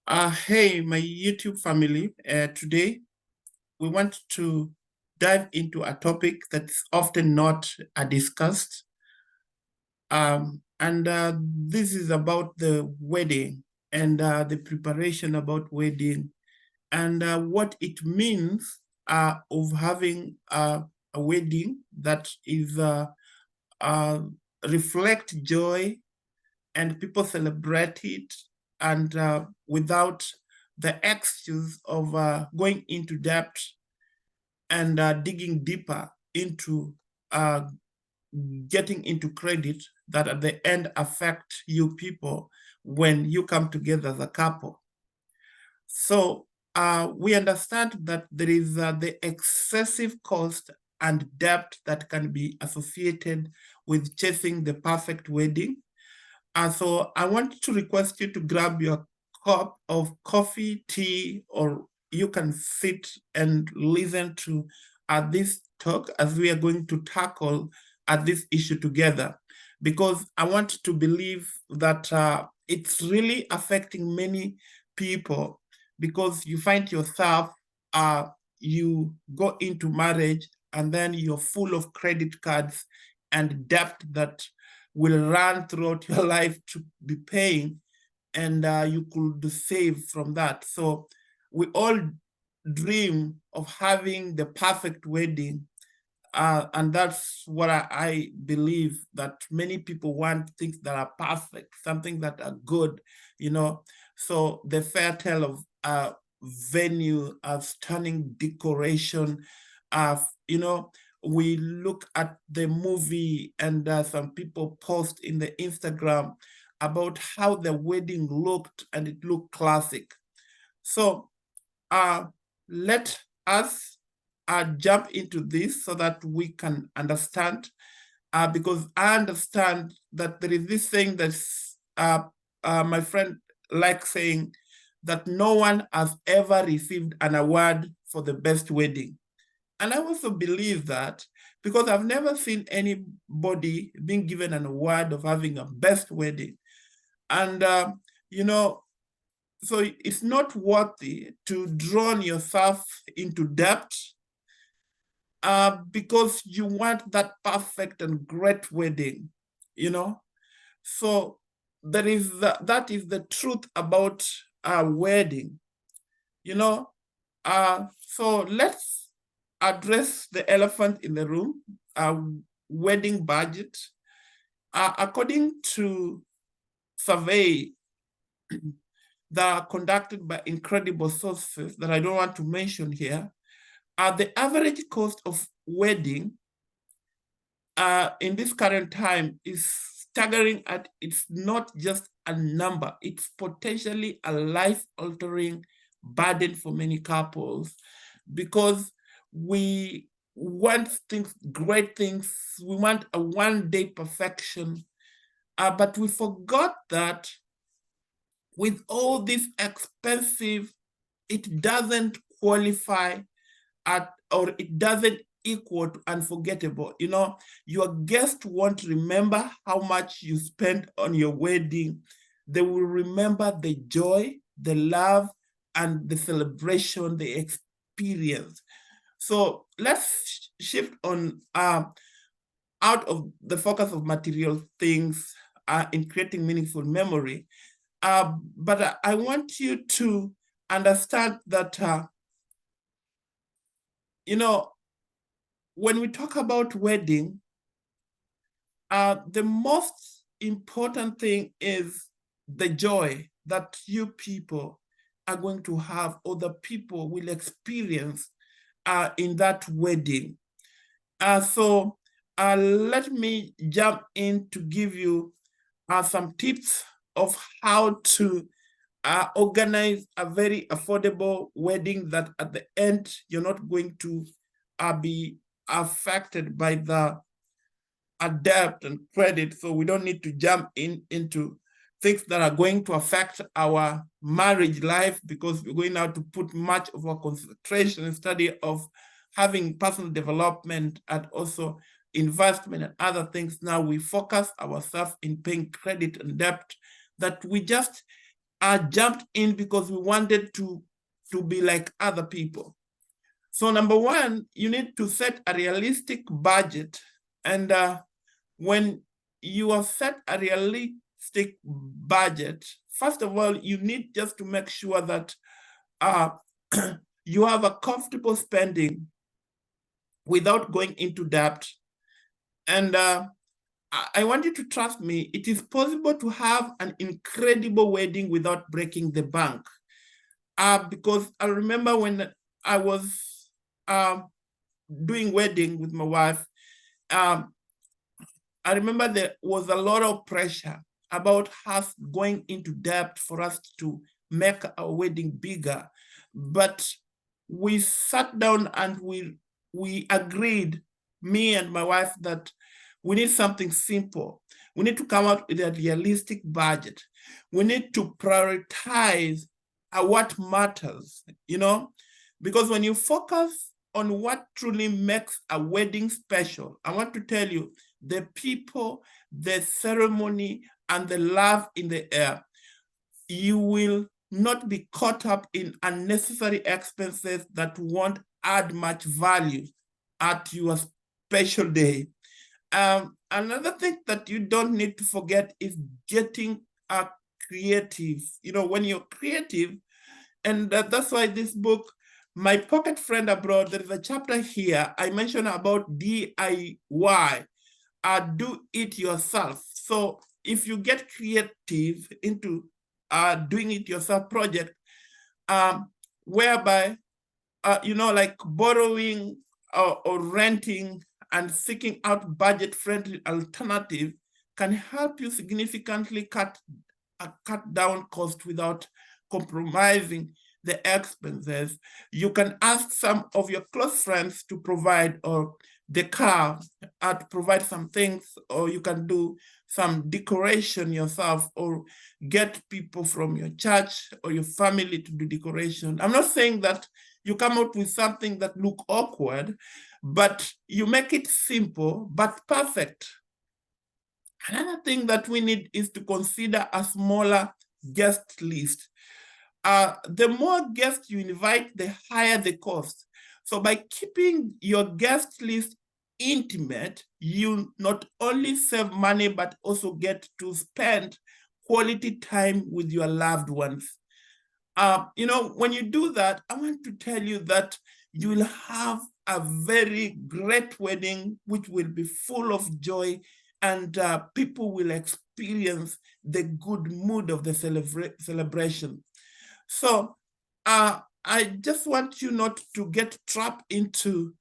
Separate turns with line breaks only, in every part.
Hey, my YouTube family. Today, we want to dive into a topic that's often not discussed. And this is about the wedding and the preparation about wedding and what it means of having a wedding that is uh, reflect joy and people celebrate it and without the excuse of going into debt and digging deeper into uh, getting into credit that at the end affect you people when you come together as a couple. So we understand that there is the excessive cost and debt that can be associated with chasing the perfect wedding. So I want to request you to grab your cup of coffee, tea, or you can sit and listen to this talk as we are going to tackle this issue together. Because I want to believe that it's really affecting many people because you find yourself, you go into marriage and then you're full of credit cards and debt that will run throughout your life to be paying, and you could save from that. So we all dream of having the perfect wedding. And that's what I believe, that many people want things that are perfect, something that are good, you know. So the fair tale of venue, of stunning decoration, you know, we look at the movie and some people post in the Instagram about how the wedding looked and it looked classic. So uh, let us jump into this so that we can understand, because I understand that there is this thing that's my friend like saying that no one has ever received an award for the best wedding. And I also believe that because I've never seen anybody being given an award of having a best wedding. And, you know, so it's not worthy to drown yourself into debt because you want that perfect and great wedding, you know. So that is the truth about a wedding, you know. So let's address the elephant in the room, wedding budget. According to survey that are conducted by incredible sources that I don't want to mention here, the average cost of wedding in this current time is staggering. At it's not just a number, it's potentially a life-altering burden for many couples because we want things, great things, we want a one-day perfection, but we forgot that with all this expensive, it doesn't qualify at, or it doesn't equal to unforgettable. You know, your guest won't remember how much you spent on your wedding. They will remember the joy, the love, and the celebration they experienced. So let's shift on out of the focus of material things in creating meaningful memory. But I want you to understand that, you know, when we talk about wedding, the most important thing is the joy that you people are going to have, or the people will experience in that wedding. So let me jump in to give you some tips of how to organize a very affordable wedding that at the end you're not going to be affected by the debt and credit. So we don't need to jump into things that are going to affect our marriage life, because we're going now to put much of our concentration and study of having personal development and also investment and other things. Now we focus ourselves in paying credit and debt that we just jumped in because we wanted to be like other people. So number one, you need to set a realistic budget. And when you have set a realistic budget, first of all, you need just to make sure that you have a comfortable spending without going into debt. And I want you to trust me, it is possible to have an incredible wedding without breaking the bank. Because I remember when I was doing wedding with my wife, I remember there was a lot of pressure about us going into debt for us to make our wedding bigger. But we sat down and we agreed, me and my wife, that we need something simple. We need to come out with a realistic budget. We need to prioritize what matters, you know, because when you focus on what truly makes a wedding special, I want to tell you, the people, the ceremony, and the love in the air, you will not be caught up in unnecessary expenses that won't add much value at your special day. Another thing that you don't need to forget is getting creative. You know, when you're creative, and that's why this book, My Pocket Friend Abroad, there is a chapter here I mentioned about DIY, do it yourself. So if you get creative into doing it yourself project, whereby, you know, like borrowing or renting and seeking out budget-friendly alternative can help you significantly cut down cost without compromising the expenses. You can ask some of your close friends to provide, or the car to provide some things, or you can do some decoration yourself, or get people from your church or your family to do decoration. I'm not saying that you come out with something that look awkward, but you make it simple but perfect. Another thing that we need is to consider a smaller guest list. The more guests you invite, the higher the cost. So by keeping your guest list intimate, you not only save money, but also get to spend quality time with your loved ones. You know, when you do that, I want to tell you that you will have a very great wedding, which will be full of joy, and people will experience the good mood of the celebration. So I just want you not to get trapped into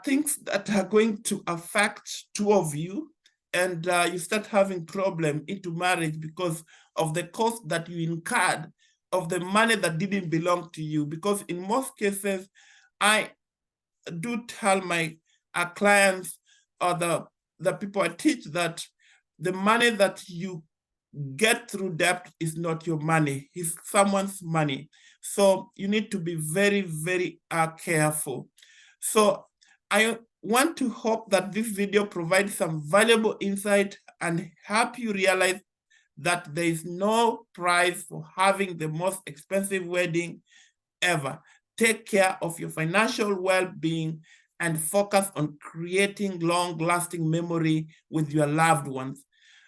things that are going to affect two of you, and you start having problem into marriage because of the cost that you incurred of the money that didn't belong to you. Because in most cases, I do tell my clients, or the people I teach, that the money that you get through debt is not your money, it's someone's money. So you need to be very, very careful. So I want to hope that this video provides some valuable insight and help you realize that there is no price for having the most expensive wedding ever. Take care of your financial well-being and focus on creating long-lasting memory with your loved ones.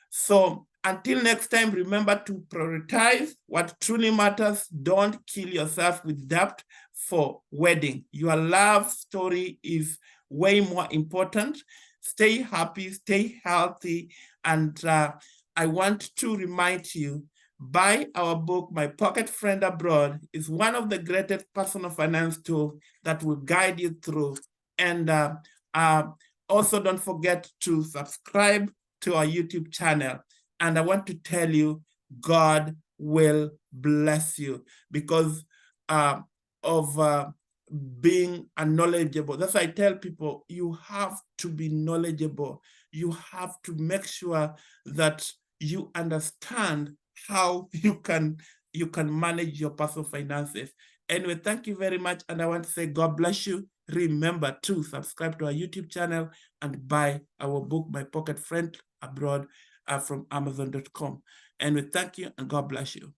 So until next time, remember to prioritize what truly matters. Don't kill yourself with debt for wedding. Your love story is way more important. Stay happy, stay healthy, and I want to remind you, buy our book, My Pocket Friend Abroad. Is one of the greatest personal finance tools that will guide you through. And also don't forget to subscribe to our YouTube channel. And I want to tell you, God will bless you because of being knowledgeable. That's why I tell people, you have to be knowledgeable. You have to make sure that you understand how you can manage your personal finances. Anyway, thank you very much. And I want to say God bless you. Remember to subscribe to our YouTube channel and buy our book, My Pocket Friend Abroad, from Amazon.com. Anyway, thank you and God bless you.